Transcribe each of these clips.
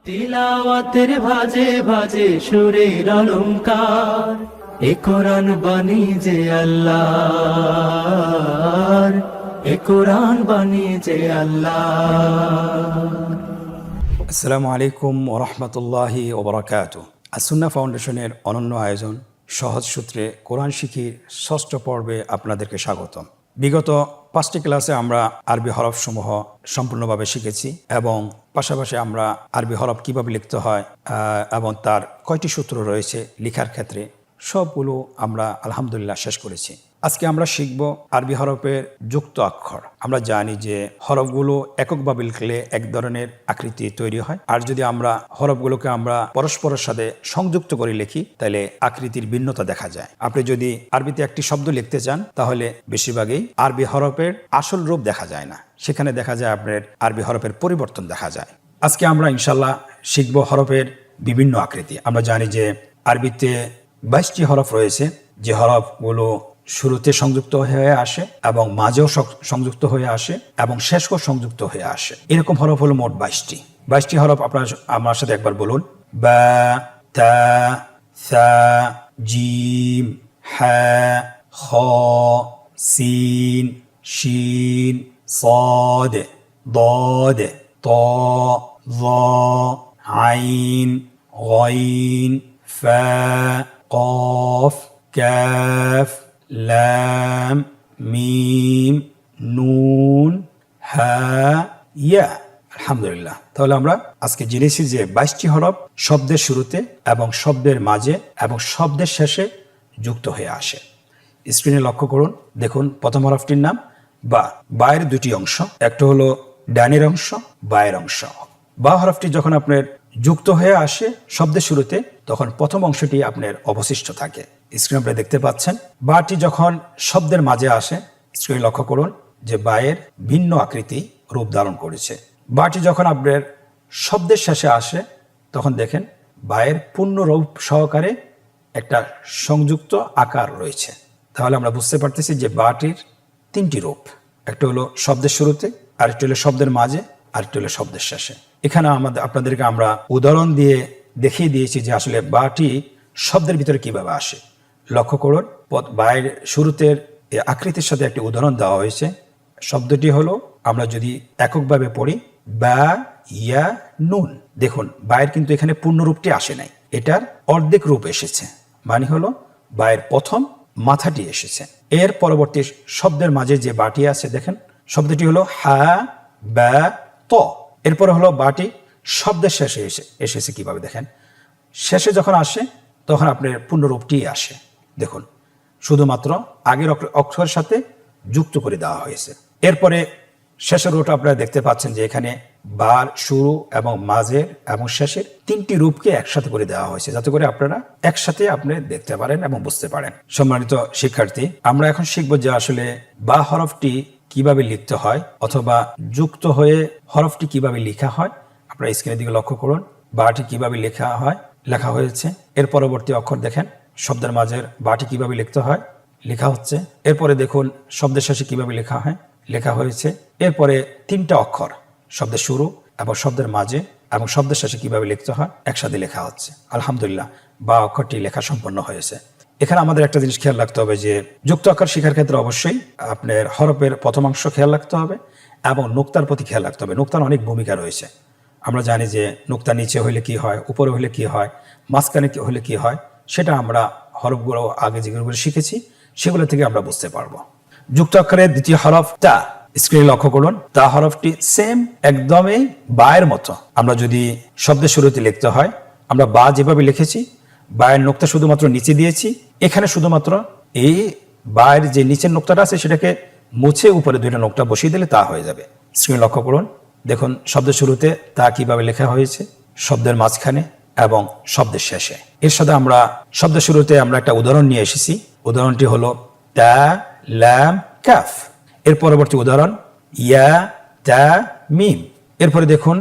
তিলাওয়াতের ভাজে ভাজে সুরের অলংকার, এ কোরআন বাণী যে আল্লাহর, এ কোরআন বাণী যে আল্লাহর। আসসালামু আলাইকুম ওরহমতুল্লাহি ওবরাকাতুহ। আসুন্না ফাউন্ডেশনের অনন্য আয়োজন সহজ সূত্রে কোরআন শিখির ষষ্ঠ পর্বে আপনাদেরকে স্বাগতম। বিগত 5টি ক্লাসে আমরা আরবি হরফসমূহ সম্পূর্ণভাবে শিখেছি এবং পাশাপাশি আমরা আরবি হরফ কীভাবে লিখতে হয় এবং তার কয়টি সূত্র রয়েছে লেখার ক্ষেত্রে সবগুলো আমরা আলহামদুলিল্লাহ শেষ করেছি। আজকে আমরা শিখব আরবি হরফের যুক্ত অক্ষর। আমরা জানি যে হরফগুলো এককভাবে লিখলে এক ধরনের আকৃতি তৈরি হয়, আর যদি আমরা হরফগুলোকে আমরা পরস্পরের সাথে সংযুক্ত করে লিখি তাহলে আকৃতির ভিন্নতা দেখা যায়। আপনি যদি আরবিতে একটি শব্দ লিখতে চান তাহলে বেশিরভাগই আরবি হরফের আসল রূপ দেখা যায় না, সেখানে দেখা যায় আপনার আরবি হরফের পরিবর্তন দেখা যায়। আজকে আমরা ইনশাল্লাহ শিখব হরফের বিভিন্ন আকৃতি। আমরা জানি যে আরবিতে 22টি হরফ রয়েছে, যে হরফগুলো শুরুতে সংযুক্ত হয়ে আসে এবং মাঝেও সংযুক্ত হয়ে আসে এবং শেষও সংযুক্ত হয়ে আসে। এরকম হরফ হলো মোট 22টি হরফ। আপনারা আমার সাথে একবার বলুন: বা, তা, সা, জিম, হা, খ, সিন, শিন, صاد, ضاد, ط, ظ, عين, غين, فا, قاف, كاف, লাম, মিম, নুন, হা, ইয়া। আলহামদুলিল্লাহ। তাহলে আমরা আজকে জেনেছি যে 22টি হরফ শব্দের শুরুতে এবং শব্দের মাঝে এবং শব্দের শেষে যুক্ত হয়ে আসে। স্ক্রিনে লক্ষ্য করুন, দেখুন প্রথম হরফটির নাম বা। বায়ের দুটি অংশ, একটা হলো ডানের অংশ, বায়ের অংশ। বা হরফটি যখন আপনার যুক্ত হয়ে আসে শব্দের শুরুতে তখন প্রথম অংশটি আপনার অবশিষ্ট থাকে। স্ক্রিনে আপনারা দেখতে পাচ্ছেন। বাটি যখন শব্দের মাঝে আসে, স্ক্রিনে লক্ষ্য করুন যে বায়ের ভিন্ন আকৃতি রূপ ধারণ করেছে। বাটি যখন আপনার শব্দের শেষে আসে তখন দেখেন বায়ের পূর্ণ রূপ সহকারে একটা সংযুক্ত আকার রয়েছে। তাহলে আমরা বুঝতে পারতেছি যে বাটির 3টি রূপ, একটা হলো শব্দের শুরুতে, আরেকটি হলো শব্দের মাঝে, আরেকটি হলো শব্দের শেষে। এখানে আপনাদেরকে আমরা উদাহরণ দিয়ে দেখিয়ে দিয়েছি যে আসলে বাটি শব্দের ভিতরে কিভাবে আসে। লক্ষ্য করুন, বায়ের শুরুতে আকৃতির সাথে একটি উদাহরণ দেওয়া হয়েছে। শব্দটি হলো, আমরা যদি এককভাবে পড়ি, বা, ইয়া, নুন। দেখুন বায়ের কিন্তু এখানে পূর্ণ রূপটি আসে নাই, এটার অর্ধেক রূপ এসেছে, মানে হলো বায়ের প্রথম মাথাটি এসেছে। এর পরবর্তী শব্দের মাঝে যে বাটি আছে দেখেন, শব্দটি হলো হা, বা, ত। এরপরে হলো বাটি শব্দের শেষে এসেছে কিভাবে দেখেন, শেষে যখন আসে তখন আপনার পূর্ণরূপটি আসে। দেখুন শুধুমাত্র আগের অক্ষরের সাথে যুক্ত করে দেওয়া হয়েছে। এরপরে শেষের রূপটা আপনারা দেখতে পাচ্ছেন যে এখানে বার, শুরু এবং মাঝের এবং শেষের 3টি রূপকে একসাথে করে দেওয়া হয়েছে, যাতে করে আপনারা একসাথে আপনি দেখতে পারেন এবং বুঝতে পারেন। সম্মানিত শিক্ষার্থী, আমরা এখন শিখব যে আসলে বা হরফটি কিভাবে লিখতে হয় অথবা যুক্ত হয়ে হরফটি কিভাবে লেখা হয়। আপনারা স্ক্রিনের দিকে লক্ষ্য করুন, বাটি কিভাবে লেখা হয়েছে। এর পরবর্তী অক্ষর দেখেন, শব্দের মাঝের বাটি কিভাবে লিখতে হয় লেখা হচ্ছে। এরপরে দেখুন শব্দের শেষে কিভাবে লেখা হয়েছে। এরপরে 3টা অক্ষর, শব্দের শুরু এবং শব্দের মাঝে এবং শব্দের শেষে কিভাবে লিখতে হয় একসাথে লেখা হচ্ছে। আলহামদুলিল্লাহ, বা অক্ষরটি লেখা সম্পন্ন হয়েছে। এখানে আমাদের একটা জিনিস খেয়াল রাখতে হবে যে যুক্ত অক্ষর শেখার ক্ষেত্রে অবশ্যই আপনার হরফের প্রথম অংশ খেয়াল রাখতে হবে এবং নোক্তার প্রতি খেয়াল রাখতে হবে। নোক্তার অনেক ভূমিকা রয়েছে। আমরা জানি যে নোক্তা নিচে হলে কি হয়, উপরে হলে কি হয়, মাঝখানে হলে কি হয়, সেটা আমরা হরফগুলো আগে যেগুলো শিখেছি সেগুলো থেকে আমরা বুঝতে পারবো। যুক্ত অক্ষরের দ্বিতীয় হরফ তা। স্ক্রিনে লক্ষ্য করুন, তা হরফটি সেম একদমই বায়ের মতো। আমরা যদি শব্দের শুরুতে লিখতে হয়, আমরা বা যেভাবে লিখেছি, বায়ের নোক্তা শুধুমাত্র নিচে দিয়েছি। এখানে শুধুমাত্র এই বায়ের যে নিচের নোক্তাটা আছে সেটাকে মুছে উপরে 2টা নোক্তা বসিয়ে দিলে তা হয়ে যাবে। স্ক্রিনে লক্ষ্য করুন, দেখুন শব্দের শুরুতে তা কিভাবে লেখা হয়েছে, শব্দের মাঝখানে এবং শব্দের শেষে। এর সাথে আমরা শব্দের শুরুতে আমরা একটা উদাহরণ নিয়ে এসেছি। উদাহরণটি হলো তা, লাম, কাফ। এর পরবর্তী উদাহরণ ইয়া, তা, মিম। এরপরে দেখুন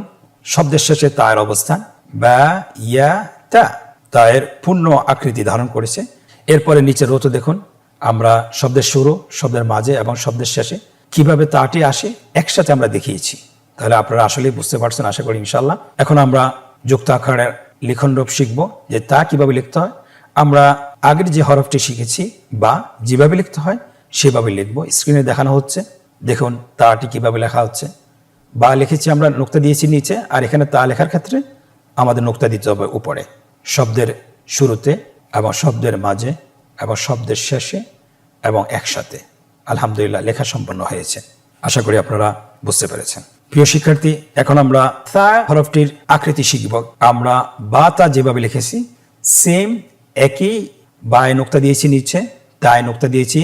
শব্দের শেষে তায়ের অবস্থান, বা, ইয়া, তা। তায়ের পূর্ণ আকৃতি ধারণ করেছে। এরপরে নিচের রোতে দেখুন আমরা শব্দের শুরু, শব্দের মাঝে এবং শব্দের শেষে কিভাবে তাটি আসে একসাথে আমরা দেখিয়েছি। তাহলে আপনারা আসলেই বুঝতে পারছেন আশা করি ইনশাআল্লাহ। এখন আমরা যুক্ত আকারের লিখন রূপ শিখব, যে তা কিভাবে লিখতে হয়। আমরা আগের যে হরফটি শিখেছি বা যেভাবে লিখতে হয় সেভাবে লিখব। স্ক্রিনে দেখানো হচ্ছে, দেখুন তাটি কিভাবে লেখা হচ্ছে। বা লিখেছি আমরা, নোক্তা দিয়েছি নিচে, আর এখানে তা লেখার ক্ষেত্রে আমাদের নোক্তা দিতে হবে উপরে, শব্দের শুরুতে এবং শব্দের মাঝে এবং শব্দের শেষে এবং একসাথে। আলহামদুলিল্লাহ, লেখা সম্পন্ন হয়েছে। আশা করি আপনারা বুঝতে পেরেছেন। প্রিয় শিক্ষার্থী, এখন আমরা তা হরফটির আকৃতি শিখব। আমরা বা তা যেভাবে লিখেছি সেম একই, বায় নোক্তা দিয়েছি নিচে, তায় নোক্তা দিয়েছি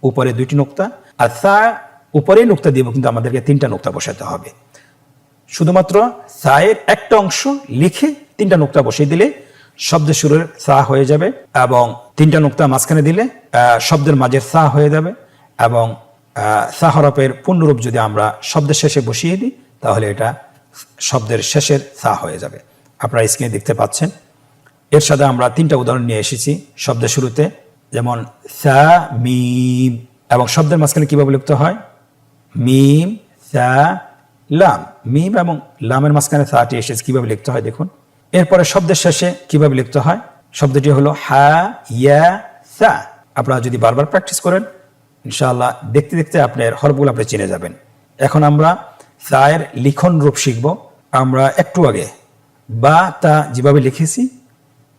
উপরে 2টি নোক্তা, আর তা উপরে নোক্তা দিব, কিন্তু আমাদেরকে 3টা নোক্তা বসাতে হবে। শুধুমাত্র সায়ের একটা অংশ লিখে 3টা নোক্তা বসিয়ে দিলে শব্দের শুরুর সা হয়ে যাবে, এবং 3টা নোক্তা মাঝখানে দিলে শব্দের মাঝের সা হয়ে যাবে, এবং সা হরফের পূর্ণরূপ যদি আমরা শব্দের শেষে বসিয়ে দিই তাহলে এটা শব্দের শেষের সা হয়ে যাবে। আপনারা স্ক্রিনে দেখতে পাচ্ছেন। এর সাথে আমরা 3টা উদাহরণ নিয়ে এসেছি শব্দের শুরুতে, যেমন সা মিম, এবং শব্দের মাঝখানে কিভাবে লিখতে হয়, মিম সা লাম। মিম এবং লামের মাঝখানে সাটি এসেছে, কিভাবে লিখতে হয় দেখুন। এরপরে শব্দের শেষে কিভাবে লিখতে হয়, শব্দটি হলো হা ইয়া সা। আপনারা যদি বারবার প্র্যাকটিস করেন ইনশাআল্লাহ দেখতে দেখতে আপনার হরফগুলো আপনি চিনে যাবেন। এখন আমরা সায়ের লিখন রূপ শিখব। আমরা একটু আগে বা তা যেভাবে লিখেছি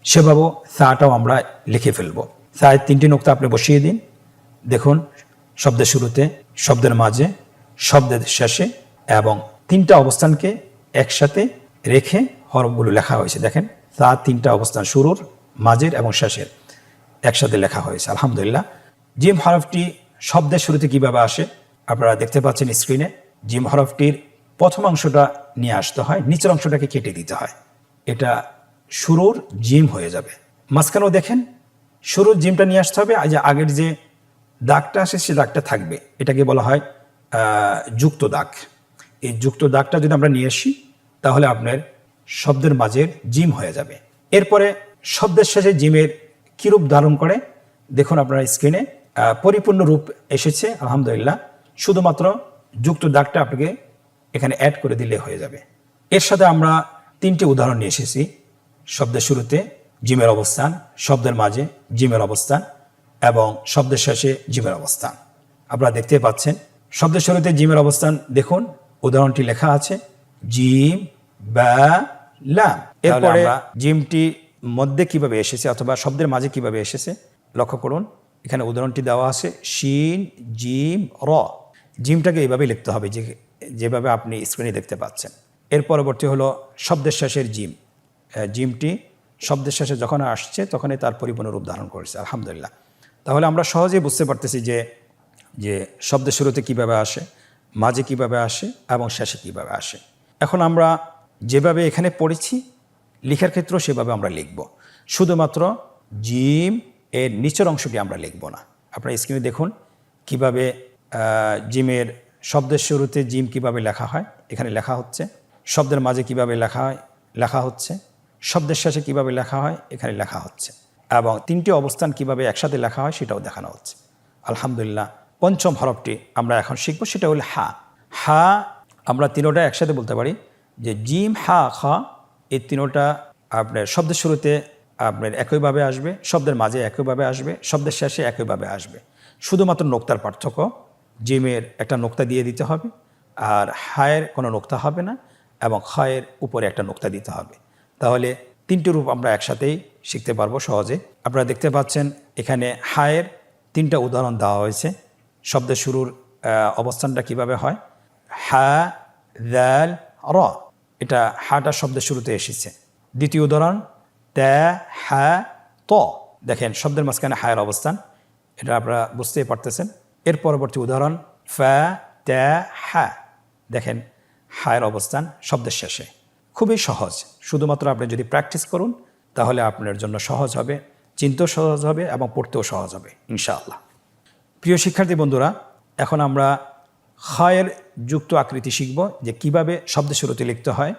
সেভাবে সাটাও আমরা লিখে ফেলব। সায়ের 3টি নোক্তা আপনি বসিয়ে দিন। দেখুন, শব্দের শুরুতে, শব্দের মাঝে, শব্দের শেষে, এবং 3টা অবস্থানকে একসাথে রেখে হরফগুলো লেখা হয়েছে। দেখেন, তার 3টা অবস্থান, শুরুর, মাঝের এবং শেষের, একসাথে লেখা হয়েছে। আলহামদুলিল্লাহ। জিম হরফটি শব্দের শুরুতে কিভাবে আসে আপনারা দেখতে পাচ্ছেন স্ক্রিনে। জিম হরফটির প্রথম অংশটা নিয়ে আসতে হয়, নিচের অংশটাকে কেটে দিতে হয়, এটা শুরুর জিম হয়ে যাবে। মাঝখানেও দেখেন শুরুর জিমটা নিয়ে আসতে হবে, আগের যে দাগটা আসে সে দাগটা থাকবে, এটাকে বলা হয় যুক্ত দাগ। এই যুক্ত দাগটা যদি আমরা নিয়ে আসি তাহলে আপনার শব্দের মাঝের জিম হয়ে যাবে। এরপরে শব্দের শেষে জিমের কি রূপ ধারণ করে দেখুন আপনার স্ক্রিনে, পরিপূর্ণ রূপ এসেছে আলহামদুলিল্লাহ। শুধুমাত্র যুক্ত দাগটা আপনাকে এখানে অ্যাড করে দিলে হয়ে যাবে। এর সাথে আমরা 3টি উদাহরণ নিয়ে এসেছি। শব্দের শুরুতে জিমের অবস্থান, শব্দের মাঝে জিমের অবস্থান এবং শব্দের শেষে জিমের অবস্থান আপনারা দেখতে পাচ্ছেন। শব্দের শুরুতে জিমের অবস্থান দেখুন, উদাহরণটি লেখা আছে জিম বা লাম। এরপরে জিমটি মধ্যে কিভাবে এসেছে অথবা শব্দের মাঝে কিভাবে এসেছে লক্ষ্য করুন। এখানে উদাহরণটি দেওয়া আছে শিন জিম র। জিমটাকে এইভাবে লিখতে হবে যেভাবে আপনি স্ক্রিনে দেখতে পাচ্ছেন। এর পরবর্তী হলো শব্দের শেষের জিম। জিমটি শব্দের শেষে যখন আসছে তখনই তার পরিপূর্ণ রূপ ধারণ করেছে আলহামদুলিল্লাহ। তাহলে আমরা সহজেই বুঝতে পারতেছি যে শব্দের শুরুতে কিভাবে আসে, মাঝে কিভাবে আসে এবং শেষে কিভাবে আসে। এখন আমরা যেভাবে এখানে পড়েছি লেখার ক্ষেত্রেও সেভাবে আমরা লিখব। শুধুমাত্র জিম এর নিচের অংশটি আমরা লিখব না। আপনারা স্ক্রিনে দেখুন কিভাবে জিমের শব্দের শুরুতে জিম কিভাবে লেখা হয় এখানে লেখা হচ্ছে, শব্দের মাঝে কিভাবে লেখা হচ্ছে, শব্দের শেষে কিভাবে লেখা হয় এখানে লেখা হচ্ছে, এবং 3টি অবস্থান কিভাবে একসাথে লেখা হয় সেটাও দেখানো হচ্ছে আলহামদুলিল্লাহ। পঞ্চম হরফটি আমরা এখন শিখব, সেটা হলো হা। হা আমরা 3টা একসাথে বলতে পারি যে জিম হা খা। এই 3টা আপনার শব্দের শুরুতে আপনার একইভাবে আসবে, শব্দের মাঝে একইভাবে আসবে, শব্দের শেষে একইভাবে আসবে। শুধুমাত্র নোক্তার পার্থক্য, জিমের একটা নোক্তা দিয়ে দিতে হবে আর হায়ের কোনো নোক্তা হবে না, এবং খায়ের উপরে একটা নোক্তা দিতে হবে। তাহলে 3টি রূপ আমরা একসাথেই শিখতে পারবো সহজে। আপনারা দেখতে পাচ্ছেন এখানে হায়ের 3টা উদাহরণ দেওয়া হয়েছে। শব্দের শুরুর অবস্থানটা কিভাবে হয়, হা দাল র। এটা হাটা শব্দের শুরুতে এসেছে। দ্বিতীয় উদাহরণ তা হা ত। দেখেন শব্দের মাঝখানে হায়ের অবস্থান, এটা আপনারা বুঝতেই পারতেছেন। এর পরবর্তী উদাহরণ ফা তা হা। দেখেন হায়ের অবস্থান শব্দের শেষে। খুবই সহজ, শুধুমাত্র আপনি যদি প্র্যাকটিস করুন তাহলে আপনার জন্য সহজ হবে, চিনতেও সহজ হবে এবং পড়তেও সহজ হবে ইনশাআল্লাহ। প্রিয় শিক্ষার্থী বন্ধুরা, এখন আমরা খায়ের যুক্ত আকৃতি শিখব, যে কিভাবে শব্দের শুরুতে লিখতে হয়,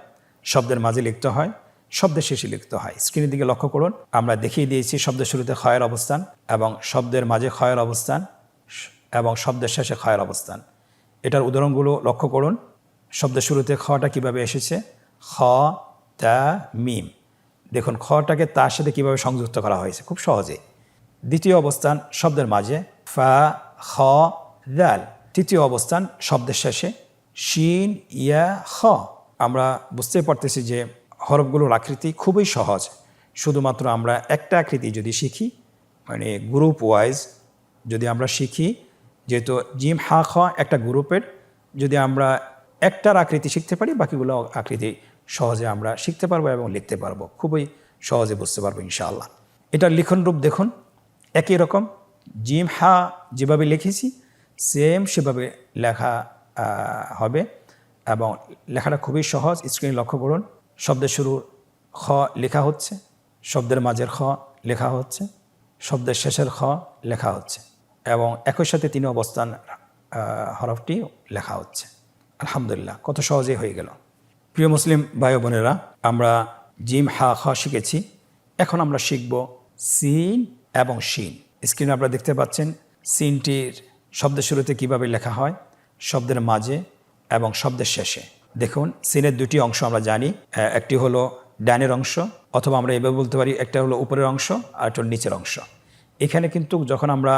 শব্দের মাঝে লিখতে হয়, শব্দের শেষে লিখতে হয়। স্ক্রিনের দিকে লক্ষ্য করুন, আমরা দেখিয়ে দিয়েছি শব্দের শুরুতে খায়ের অবস্থান এবং শব্দের মাঝে খায়ের অবস্থান এবং শব্দের শেষে খায়ের অবস্থান। এটার উদাহরণগুলো লক্ষ্য করুন। শব্দের শুরুতে খটা কিভাবে এসেছে, খ তা মিম। দেখুন খটাকে তার সাথে কীভাবে সংযুক্ত করা হয়েছে খুব সহজে। দ্বিতীয় অবস্থান শব্দের মাঝে ফা খ দাল। তৃতীয় অবস্থান শব্দের শেষে শিন ইয়া খ। আমরা বুঝতে পারতেছি যে হরফগুলোর আকৃতি খুবই সহজ। শুধুমাত্র আমরা একটা আকৃতি যদি শিখি, মানে গ্রুপ ওয়াইজ যদি আমরা শিখি, যেহেতু জিম হা খ একটা গ্রুপের, যদি আমরা একটার আকৃতি শিখতে পারি বাকিগুলো আকৃতি সহজে আমরা শিখতে পারবো এবং লিখতে পারবো, খুবই সহজে বুঝতে পারবো ইনশাআল্লাহ। এটার লিখন রূপ দেখুন একই রকম, জিম হা যেভাবে লিখেছি সেম সেভাবে লেখা হবে এবং লেখাটা খুবই সহজ। স্ক্রিনে লক্ষ্য করুন, শব্দের শুরুর খ লেখা হচ্ছে, শব্দের মাঝের খ লেখা হচ্ছে, শব্দের শেষের খ লেখা হচ্ছে এবং একই সাথে তিন অবস্থান হরফটি লেখা হচ্ছে। আলহামদুলিল্লাহ, কত সহজেই হয়ে গেল। প্রিয় মুসলিম ভাই বোনেরা, আমরা জিম হা খ শিখেছি, এখন আমরা শিখব সিন এবং শিন। স্ক্রিনে আপনারা দেখতে পাচ্ছেন সিনটির শব্দের শুরুতে কিভাবে লেখা হয়, শব্দের মাঝে এবং শব্দের শেষে। দেখুন সিনের দুটি অংশ আমরা জানি, একটি হলো ডানের অংশ, অথবা আমরা এভাবে বলতে পারি একটা হলো উপরের অংশ আর একটা নিচের অংশ। এখানে কিন্তু যখন আমরা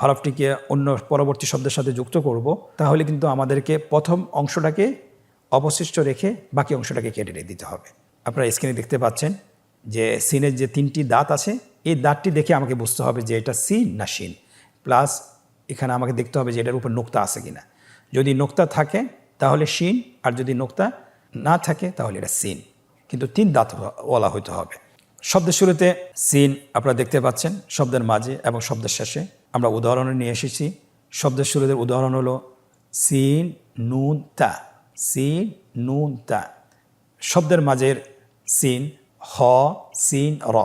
হরফটিকে অন্য পরবর্তী শব্দের সাথে যুক্ত করব, তাহলে কিন্তু আমাদেরকে প্রথম অংশটাকে অবশিষ্ট রেখে বাকি অংশটাকে কেটে দিতে হবে। আপনারা স্ক্রিনে দেখতে পাচ্ছেন যে সিনের যে তিনটি দাঁত আছে, এই দাঁতটি দেখে আমাকে বুঝতে হবে যে এটা সিন না শিন। প্লাস এখানে আমাকে দেখতে হবে যে এটার উপর নোক্তা আছে কিনা। যদি নোক্তা থাকে তাহলে শিন, আর যদি নোক্তা না থাকে তাহলে এটা সিন, কিন্তু তিন দাঁত ওয়ালা হইতে হবে। শব্দের শুরুতে সিন আপনারা দেখতে পাচ্ছেন, শব্দের মাঝে এবং শব্দের শেষে। আমরা উদাহরণে নিয়ে এসেছি। শব্দের শুরুতে উদাহরণ হলো সিন নুন তা, সিন নুন তা। শব্দের মাঝের সিন হ সিন র।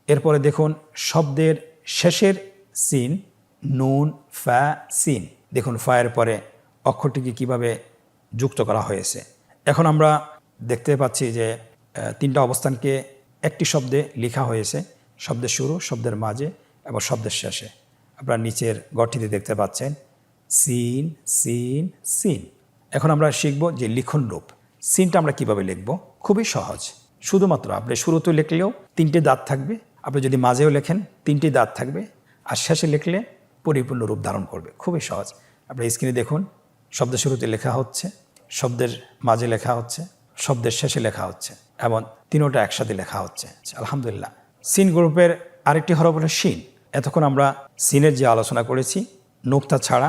এরপরে দেখুন শব্দের শেষের সিন নুন ফা সিন। দেখুন ফায়ের পরে অক্ষরটিকে কিভাবে যুক্ত করা হয়েছে। এখন আমরা দেখতে পাচ্ছি যে তিনটা অবস্থানকে একটি শব্দে লেখা হয়েছে, শব্দের শুরু, শব্দের মাঝে এবং শব্দের শেষে। আপনারা নিচের গঠটিতে দেখতে পাচ্ছেন সিন সিন সিন। এখন আমরা শিখব যে লিখন রূপ। সিনটা আমরা কিভাবে লিখব, খুবই সহজ। শুধুমাত্র আপনি শুরুতে লিখলেও তিনটে দাঁত থাকবে, আপনি যদি মাঝেও লেখেন তিনটি দাঁত থাকবে, আর শেষে লিখলে পরিপূর্ণ রূপ ধারণ করবে, খুবই সহজ। আপনি স্ক্রিনে দেখুন, শব্দের শুরুতে লেখা হচ্ছে, শব্দের মাঝে লেখা হচ্ছে, শব্দের শেষে লেখা হচ্ছে এবং তিনোটা একসাথে লেখা হচ্ছে। আলহামদুলিল্লাহ। সিন গ্রুপের আরেকটি হরফ হলো শিন। এতক্ষণ আমরা সিনের যে আলোচনা করেছি নোক্তা ছাড়া,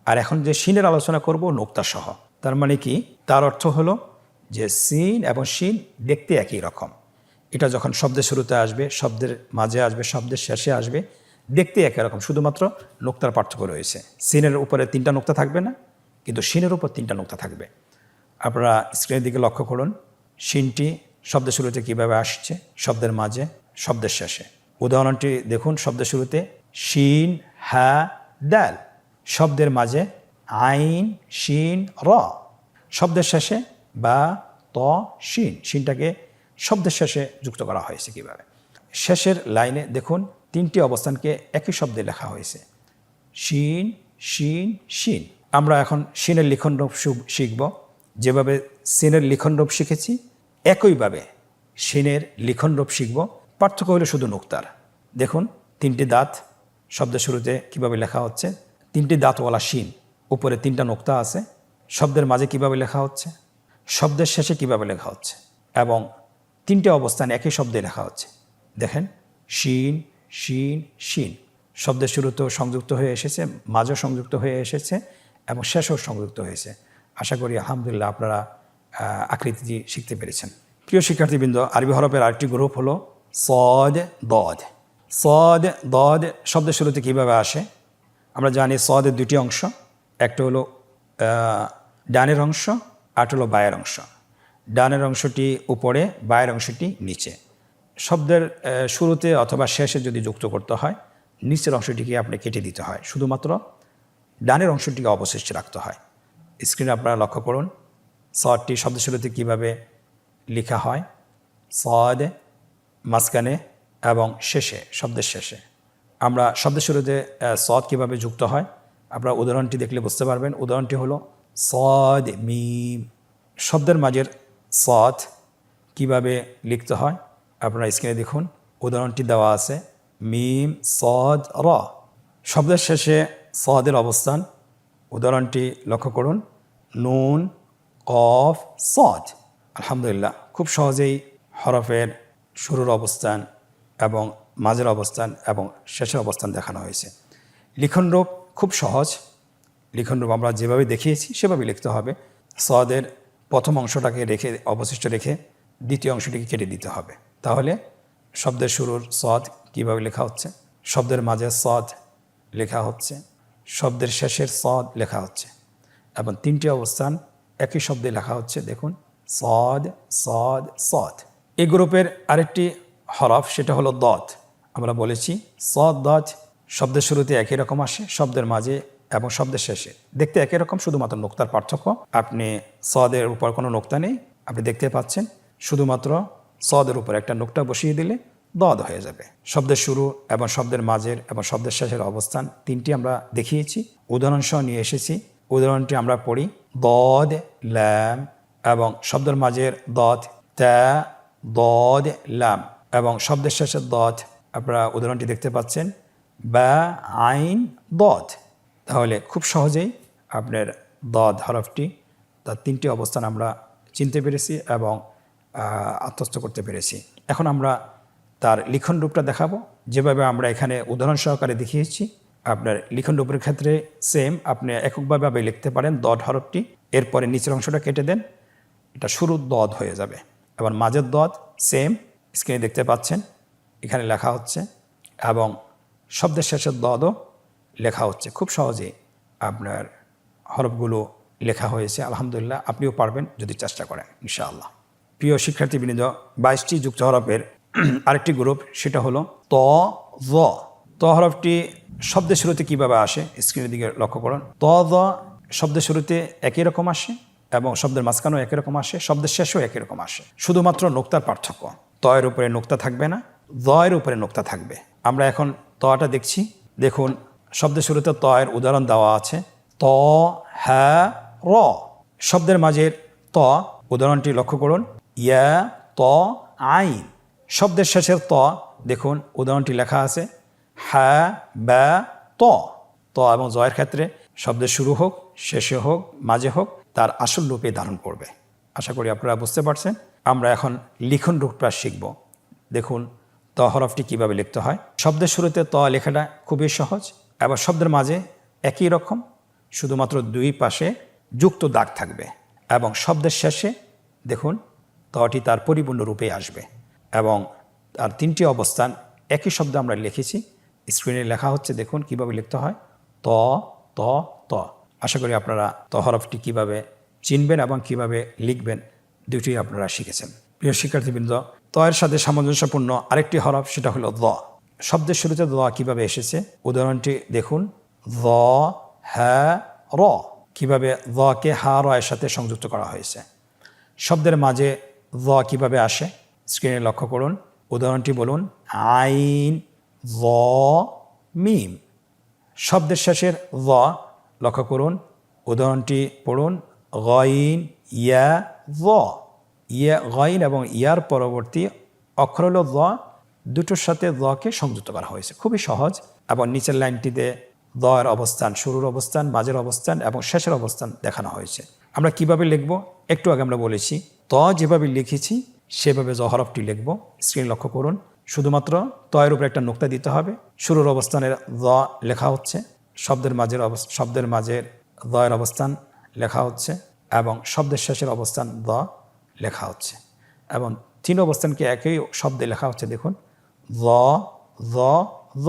আর এখন যে শিনের আলোচনা করব নোক্তা সহ। তার মানে কি, তার অর্থ হলো যে সিন এবং শিন দেখতে একই রকম। এটা যখন শব্দের শুরুতে আসবে, শব্দের মাঝে আসবে, শব্দের শেষে আসবে, দেখতে একই রকম, শুধুমাত্র নোক্তার পার্থক্য রয়েছে। সিনের উপরে তিনটা নোক্তা থাকবে না, কিন্তু শিনের উপর তিনটা নোক্তা থাকবে। আপনারা স্ক্রিনের দিকে লক্ষ্য করুন, শিনটি শব্দের শুরুতে কীভাবে আসছে, শব্দের মাঝে, শব্দের শেষে। উদাহরণটি দেখুন, শব্দের শুরুতে শিন হা দাল, শব্দের মাঝে আইন শিন র, শব্দের শেষে বা ত শিন। শিনটাকে শব্দের শেষে যুক্ত করা হয়েছে কিভাবে। শেষের লাইনে দেখুন তিনটি অবস্থানকে একই শব্দে লেখা হয়েছে, শিন শিন শিন। আমরা এখন শিনের লিখন রূপ শিখব। যেভাবে সিনের লিখন রূপ শিখেছি একইভাবে শিনের লিখন রূপ শিখব। পার্থক্য হলো শুধু নোক্তার। দেখুন তিনটি দাঁত শব্দের শুরুতে কিভাবে লেখা হচ্ছে, তিনটি দাঁতওয়ালা শিন, উপরে তিনটা নোক্তা আছে। শব্দের মাঝে কিভাবে লেখা হচ্ছে, শব্দের শেষে কিভাবে লেখা হচ্ছে, এবং তিনটে অবস্থান একই শব্দে লেখা হচ্ছে। দেখেন শিন শিন শিন, শব্দের শুরুতেও সংযুক্ত হয়ে এসেছে, মাঝেও সংযুক্ত হয়ে এসেছে এবং শেষও সংযুক্ত হয়েছে। আশা করি আলহামদুলিল্লাহ আপনারা আকৃতি শিখতে পেরেছেন। প্রিয় শিক্ষার্থীবৃন্দ, আরবি হরফের আরেকটি গ্রুপ হলো সদ দদ। সদ দদ শব্দের শুরুতে কীভাবে আসে আমরা জানি। সদের দুটি অংশ, একটা হলো ডানের অংশ, আরটা হলো বায়ের অংশ। ডানের অংশটি উপরে, বায়ের অংশটি নিচে। শব্দের শুরুতে অথবা শেষে যদি যুক্ত করতে হয়, নিচের অংশটিকে আপনি কেটে দিতে হয়, শুধুমাত্র ডানের অংশটিকে অবশিষ্ট রাখতে হয়। স্ক্রিনে আপনারা লক্ষ্য করুন সদটি শব্দের শুরুতে কীভাবে লেখা হয়, সদ মাঝখানে এবং শেষে, শব্দের শেষে। আমরা শব্দের শুরুতে সদ কীভাবে যুক্ত হয় আপনারা উদাহরণটি দেখলে বুঝতে পারবেন। উদাহরণটি হলো সদ মিম। শব্দের মাঝের সদ কিভাবে লিখতে হয় আপনারা স্ক্রিনে দেখুন। উদাহরণটি দেওয়া আছে, মিম সদ র। শব্দের শেষে সদের অবস্থান, উদাহরণটি লক্ষ্য করুন, নুন কফ সদ। আলহামদুলিল্লাহ, খুব সহজেই হরফের শুরুর অবস্থান এবং মাঝের অবস্থান এবং শেষের অবস্থান দেখানো হয়েছে। লিখনরূপ খুব সহজ। লিখনরূপ আমরা যেভাবে দেখিয়েছি সেভাবে লিখতে হবে। সদের প্রথম অংশটাকে রেখে অবশিষ্ট রেখে দ্বিতীয় অংশটিকে কেটে দিতে হবে। তাহলে শব্দের শুরুর সদ কীভাবে লেখা হচ্ছে, শব্দের মাঝের সদ লেখা হচ্ছে, শব্দের শেষের সদ লেখা হচ্ছে এবং তিনটি অবস্থান একই শব্দে লেখা হচ্ছে। দেখুন, সদ সদ সদ। এই গ্রুপের আরেকটি হরফ সেটা হলো দত। আমরা বলেছি সদ দত শব্দের শুরুতে একই রকম আসে, শব্দের মাঝে এবং শব্দের শেষে দেখতে একই রকম, শুধুমাত্র নোক্তার পার্থক্য। আপনি সদের উপর কোনো নোক্তা নেই, আপনি দেখতে পাচ্ছেন, শুধুমাত্র সদের উপর একটা নোক্তা বসিয়ে দিলে দদ হয়ে যাবে। শব্দের শুরু এবং শব্দের মাঝের এবং শব্দের শেষের অবস্থান তিনটি আমরা দেখিয়েছি, উদাহরণ সহ নিয়ে এসেছি। উদাহরণটি আমরা পড়ি, দদ ল্যাম এবং শব্দের মাঝের দদ তা দদ ল্যাম এবং শব্দের শেষের দদ আপনারা উদাহরণটি দেখতে পাচ্ছেন, বা আইন দদ। তাহলে খুব সহজেই আপনার দদ হরফটি তার তিনটি অবস্থান আমরা চিনতে পেরেছি এবং আত্মস্থ করতে পেরেছি। এখন আমরা তার লিখন রূপটা দেখাবো, যেভাবে আমরা এখানে উদাহরণ সহকারে দেখিয়েছি। আপনার লিখন রূপের ক্ষেত্রে সেম, আপনি এককভাবে লিখতে পারেন দদ হরফটি, এরপরে নিচের অংশটা কেটে দেন, এটা শুরুর দদ হয়ে যাবে। এবার মাঝের দদ সেম, স্ক্রিনে দেখতে পাচ্ছেন, এখানে লেখা হচ্ছে এবং শব্দের শেষের দদও লেখা হচ্ছে। খুব সহজেই আপনার হরফগুলো লেখা হয়েছে। আলহামদুলিল্লাহ, আপনিও পারবেন যদি চেষ্টা করেন ইনশাআল্লাহ। প্রিয় শিক্ষার্থীবৃন্দ, 22টি যুক্ত হরফের আরেকটি গ্রুপ সেটা হলো ত জ। ত হরফটি শব্দের শুরুতে কিভাবে আসে স্ক্রিনের দিকে লক্ষ্য করুন। ত জ শব্দের শুরুতে একই রকম আসে এবং শব্দের মাঝখানেও একই রকম আসে, শব্দের শেষেও একই রকম আসে, শুধুমাত্র নোক্তার পার্থক্য। ত এর উপরে নোক্তা থাকবে না, জ এর উপরে নোক্তা থাকবে। আমরা এখন তটা দেখছি। দেখুন, শব্দের শুরুতে ত এর উদাহরণ দেওয়া আছে, ত হ্যাঁ র। শব্দের মাঝের ত উদাহরণটি লক্ষ্য করুন, ইয়া ত আইন। শব্দের শেষের ত দেখুন উদাহরণটি লেখা আছে, হ্যাঁ বা ত। ত এবং জয়ের ক্ষেত্রে শব্দের শুরু হোক, শেষে হোক, মাঝে হোক, তার আসল রূপে ধারণ করবে। আশা করি আপনারা বুঝতে পারছেন। আমরা এখন লিখন রূপটা শিখব। দেখুন, ত হরফটি কিভাবে লিখতে হয়। শব্দের শুরুতে ত লেখাটা খুবই সহজ এবং শব্দের মাঝে একই রকম, শুধুমাত্র দুই পাশে যুক্ত দাগ থাকবে এবং শব্দের শেষে দেখুন তটি তার পরিপূর্ণ রূপে আসবে এবং তার তিনটি অবস্থান একই শব্দে আমরা লিখেছি, স্ক্রিনে লেখা হচ্ছে। দেখুন কিভাবে লিখতে হয়, ত ত ত। আশা করি আপনারা ত হরফটি কিভাবে চিনবেন এবং কিভাবে লিখবেন দুটি আপনারা শিখেছেন। প্রিয় শিক্ষার্থীবৃন্দ, ত এর সাথে সামঞ্জস্যপূর্ণ আরেকটি হরফ সেটা হলো দ। শব্দের শুরুতে দ কিভাবে এসেছে উদাহরণটি দেখুন, দ হ্যাঁ র। কিভাবে দকে হা র এর সাথে সংযুক্ত করা হয়েছে। শব্দের মাঝে দ কিভাবে আসে স্ক্রিনে লক্ষ্য করুন, উদাহরণটি বলুন, আইন দ মিম। শব্দের শেষের দ লক্ষ্য করুন, উদাহরণটি পড়ুন, গইন ইয়া দ। ইয়া গইন এবং ইয়ার পরবর্তী অক্ষর হল দ, দুটোর সাথে দকে সংযুক্ত করা হয়েছে। খুবই সহজ। এবং নিচের লাইনটিতে দ এর অবস্থান, শুরুর অবস্থান, মাঝের অবস্থান এবং শেষের অবস্থান দেখানো হয়েছে। আমরা কিভাবে লিখব একটু আগে আমরা বলেছি, ত যেভাবে লিখেছি সেভাবে জ হরফটি লিখব। স্ক্রিন লক্ষ্য করুন, শুধুমাত্র ত এর উপরে একটা নোক্তা দিতে হবে। শুরুর অবস্থানের দ লেখা হচ্ছে, শব্দের মাঝের দ এর অবস্থান লেখা হচ্ছে এবং শব্দের শেষের অবস্থান দ লেখা হচ্ছে এবং তিন অবস্থানকে একই শব্দে লেখা হচ্ছে। দেখুন, দ দ দ।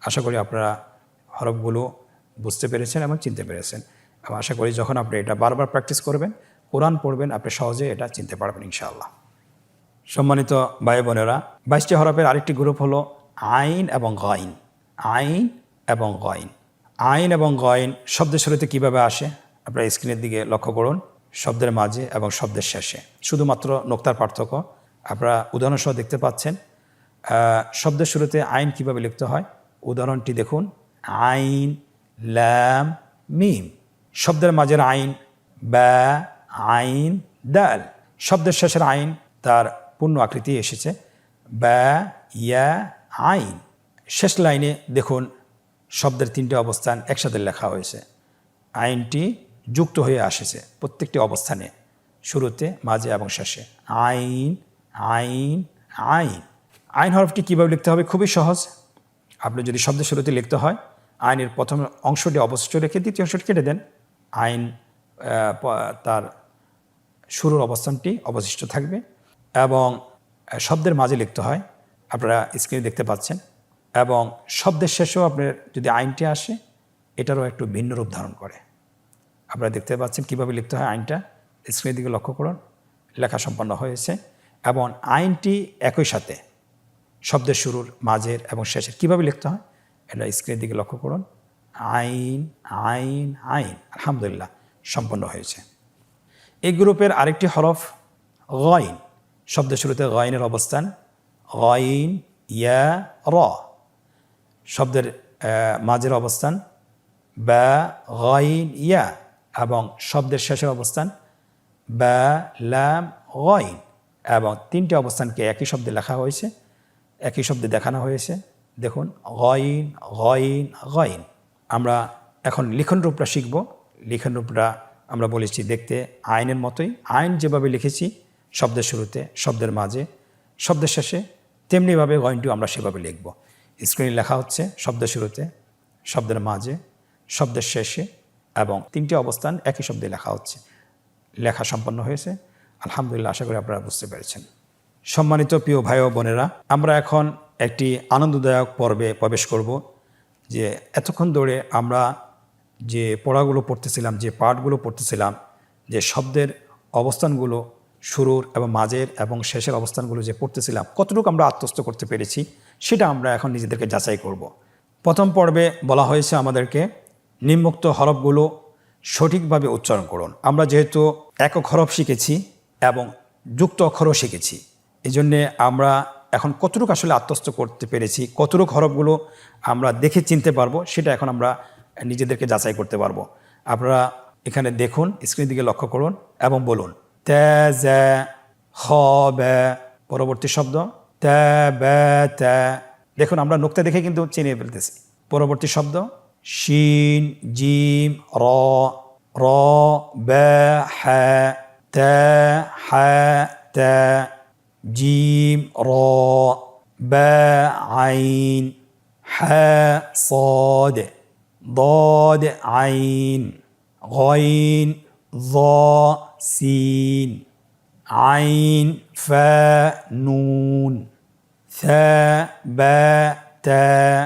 আশা করি আপনারা হরফগুলো বুঝতে পেরেছেন এবং চিনতে পেরেছেন এবং আশা করি যখন আপনি এটা বারবার প্র্যাকটিস করবেন, কোরআন পড়বেন, আপনি সহজে এটা চিনতে পারবেন ইনশাআল্লাহ। সম্মানিত ভাই বোনেরা, 22টি হরফের আরেকটি গ্রুপ হলো আইন এবং গইন। আইন এবং গইন। আইন এবং গইন শব্দের শুরুতে কিভাবে আসে আপনারা স্ক্রিনের দিকে লক্ষ্য করুন, শব্দের মাঝে এবং শব্দের শেষে, শুধুমাত্র নোক্তার পার্থক্য আপনারা উদাহরণসহ দেখতে পাচ্ছেন। শব্দের শুরুতে আইন কিভাবে লিখতে হয় উদাহরণটি দেখুন, আইন ল্যাম মিম। শব্দের মাঝের আইন বা আইন দাল। শব্দের শেষের আইন তার পূর্ণ আকৃতি এসেছে বা ইয়া আইন। শেষ লাইনে দেখুন শব্দের 3টে অবস্থান একসাথে লেখা হয়েছে। আইনটি যুক্ত হয়ে আসেছে প্রত্যেকটি অবস্থানে, শুরুতে, মাঝে এবং শেষে। আইন আইন আইন। আইন হরফটি কীভাবে লিখতে হবে? খুবই সহজ। আপনি যদি শব্দের শুরুতে লিখতে হয়, আইনের প্রথম অংশটি অবশিষ্ট রেখে দ্বিতীয় অংশটি কেটে দেন। আইন তার শুরুর অবস্থানটি অবশিষ্ট থাকবে। এবং শব্দের মাঝে লিখতে হয়, আপনারা স্ক্রিনে দেখতে পাচ্ছেন। এবং শব্দের শেষেও আপনার যদি আইনটি আসে, এটারও একটু ভিন্ন রূপ ধারণ করে। আপনারা দেখতে পাচ্ছেন কীভাবে লিখতে হয় আইনটা। স্ক্রিনের দিকে লক্ষ্য করুন, লেখা সম্পন্ন হয়েছে। এবং আইনটি একই সাথে শব্দের শুরুর, মাঝের এবং শেষের কীভাবে লিখতে হয় এটা স্ক্রিনের দিকে লক্ষ্য করুন। আইন আইন আইন। আলহামদুলিল্লাহ, সম্পন্ন হয়েছে। এই গ্রুপের আরেকটি হরফ গইন। শব্দের শুরুতে গইনের অবস্থান গইন ইয়া র। শব্দের মাঝের অবস্থান বা গইন ইয়া, এবং শব্দের শেষের অবস্থান বা লাম গইন। এবং 3টে অবস্থানকে একই শব্দে লেখা হয়েছে, একই শব্দে দেখানো হয়েছে। দেখুন গইন গইন গইন। আমরা এখন লিখন রূপটা শিখব। লিখন রূপটা আমরা বলেছি দেখতে আইনের মতোই। আইন যেভাবে লিখেছি শব্দের শুরুতে, শব্দের মাঝে, শব্দের শেষে, তেমনিভাবে গইনটিও আমরা সেভাবে লিখব। স্ক্রিনে লেখা হচ্ছে শব্দের শুরুতে, শব্দের মাঝে, শব্দের শেষে, এবং 3টে অবস্থান একই শব্দে লেখা হচ্ছে। লেখা সম্পন্ন হয়েছে। আলহামদুলিল্লাহ, আশা করি আপনারা বুঝতে পেরেছেন। সম্মানিত প্রিয় ভাই ও বোনেরা, আমরা এখন একটি আনন্দদায়ক পর্বে প্রবেশ করব। যে এতক্ষণ ধরে আমরা যে পড়াগুলো পড়তেছিলাম, যে পাঠগুলো পড়তেছিলাম, যে শব্দের অবস্থানগুলো শুরুর এবং মাঝের এবং শেষের অবস্থানগুলো যে পড়তেছিলাম, কতটুকু আমরা আত্মস্থ করতে পেরেছি সেটা আমরা এখন নিজেদেরকে যাচাই করব। প্রথম পর্বে বলা হয়েছে আমাদেরকে নিম্নোক্ত হরফগুলো সঠিকভাবে উচ্চারণ করুন। আমরা যেহেতু একক হরফ শিখেছি এবং যুক্ত অক্ষরও শিখেছি, এই জন্যে আমরা এখন কতটুকু আসলে আত্মস্থ করতে পেরেছি, কতটুকু হরফগুলো আমরা দেখে চিনতে পারবো, সেটা এখন আমরা নিজেদেরকে যাচাই করতে পারবো। আপনারা এখানে দেখুন, স্ক্রিনের দিকে লক্ষ্য করুন এবং বলুন তে জে খ বে। পরবর্তী শব্দ তে বে তে। দেখুন আমরা নোক্তা দেখে কিন্তু চিনিয়ে ফেলতেছি। পরবর্তী শব্দ শিন জিম র র বে হ্যা তে হ্যা তে জিম র বে আইন হ্যা صاد ضاد عين غين ظا سين عين فاء نون ثاء باء تاء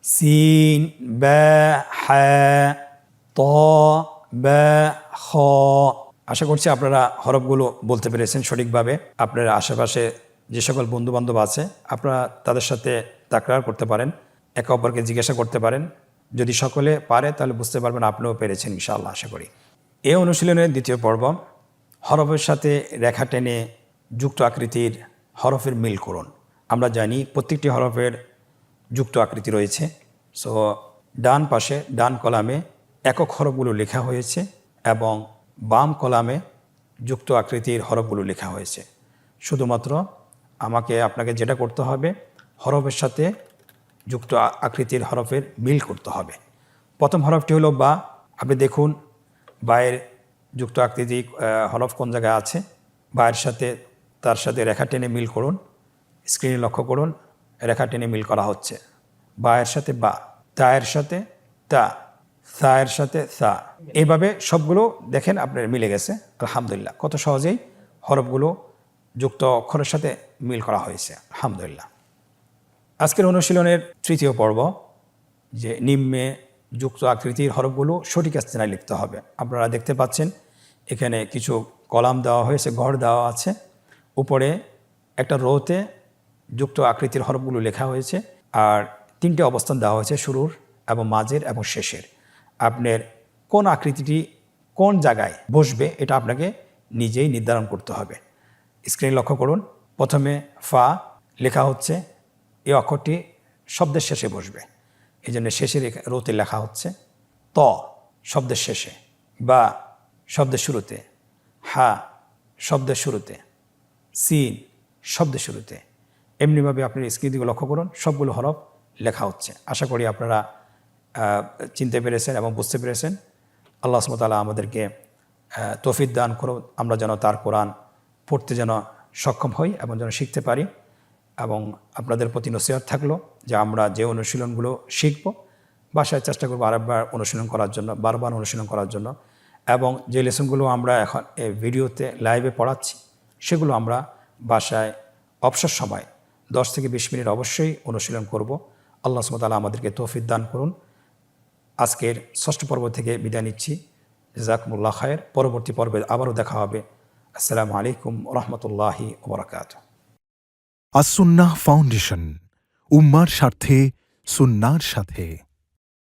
سين باء حاء طاء باء خاء। আশা করছি আপনারা হরফগুলো বলতে পেরেছেন সঠিকভাবে। আপনার আশেপাশে যে সকল বন্ধুবান্ধব আছে, আপনারা তাদের সাথে তাকরার করতে পারেন, একে অপরকে জিজ্ঞাসা করতে পারেন। যদি সকলে পারে তাহলে বুঝতে পারবেন আপনিও পেরেছেন ইনশাআল্লাহ, আশা করি। এই অনুশীলনের দ্বিতীয় পর্ব, হরফের সাথে রেখা টেনে যুক্ত আকৃতির হরফের মিল করুন। আমরা জানি প্রত্যেকটি হরফের যুক্ত আকৃতি রয়েছে। সো ডান পাশে, ডান কলামে একক হরফগুলো লেখা হয়েছে এবং বাম কলামে যুক্ত আকৃতির হরফগুলো লেখা হয়েছে। শুধুমাত্র আপনাকে যেটা করতে হবে, হরফের সাথে যুক্ত আকৃতির হরফের মিল করতে হবে। প্রথম হরফটি হলো বা। আপনি দেখুন বায়ের যুক্ত আকৃতি হরফ কোন জায়গায় আছে, বায়ের সাথে তার সাথে রেখা টেনে মিল করুন। স্ক্রিনে লক্ষ্য করুন, রেখা টেনে মিল করা হচ্ছে। বায়ের সাথে বা, তায়ের সাথে তা, সায়ের সাথে সা। এইভাবে সবগুলো দেখেন আপনার মিলে গেছে। আলহামদুলিল্লাহ, কত সহজেই হরফগুলো যুক্ত অক্ষরের সাথে মিল করা হয়েছে। আলহামদুলিল্লাহ। আজকের অনুশীলনের তৃতীয় পর্ব, যে নিম্নে যুক্ত আকৃতির হরফগুলো সঠিক স্থানে লিখতে হবে। আপনারা দেখতে পাচ্ছেন এখানে কিছু কলাম দেওয়া হয়েছে, ঘর দেওয়া আছে। উপরে একটা রোতে যুক্ত আকৃতির হরফগুলো লেখা হয়েছে, আর 3টে অবস্থান দেওয়া হয়েছে, শুরুর এবং মাঝের এবং শেষের। আপনার কোন আকৃতিটি কোন জায়গায় বসবে এটা আপনাকে নিজেই নির্ধারণ করতে হবে। স্ক্রিনে লক্ষ্য করুন, প্রথমে ফা লেখা হচ্ছে, এই অক্ষরটি শব্দের শেষে বসবে, এই জন্য শেষের রোতে লেখা হচ্ছে। ত শব্দের শেষে, বা শব্দের শুরুতে, হা শব্দের শুরুতে, সিন শব্দের শুরুতে। এমনিভাবে আপনি স্ক্রিনদিকে লক্ষ্য করুন, সবগুলো হরফ লেখা হচ্ছে। আশা করি আপনারা চিনতে পেরেছেন এবং বুঝতে পেরেছেন। আল্লাহ সুবহানাহু ওয়া তাআলা আমাদেরকে তৌফিক দান করুন, আমরা যেন তার কোরআন পড়তে যেন সক্ষম হই এবং যেন শিখতে পারি। এবং আপনাদের প্রতি নসিহত থাকলো যে আমরা যে অনুশীলনগুলো শিখব, বাসায় চেষ্টা করবো আরেকবার অনুশীলন করার জন্য, বারবার অনুশীলন করার জন্য। এবং যে লেসনগুলো আমরা এখন এই ভিডিওতে লাইভে পড়াচ্ছি, সেগুলো আমরা বাসায় অবসর সময় 10 থেকে 20 মিনিট অবশ্যই অনুশীলন করব। আল্লাহ সুবহানাহু ওয়া তাআলা আমাদেরকে তৌফিক দান করুন। আজকের ষষ্ঠ পর্ব থেকে বিদায় নিচ্ছি। জাযাকুমুল্লাহ খায়ের। পরবর্তী পর্বে আবারও দেখা হবে। আসসালামু আলাইকুম ওয়া রাহমাতুল্লাহি ওয়া বারাকাতুহু। আসুন্নাহ ফাউন্ডেশন, উম্মার স্বার্থে সুন্নাহর সাথে।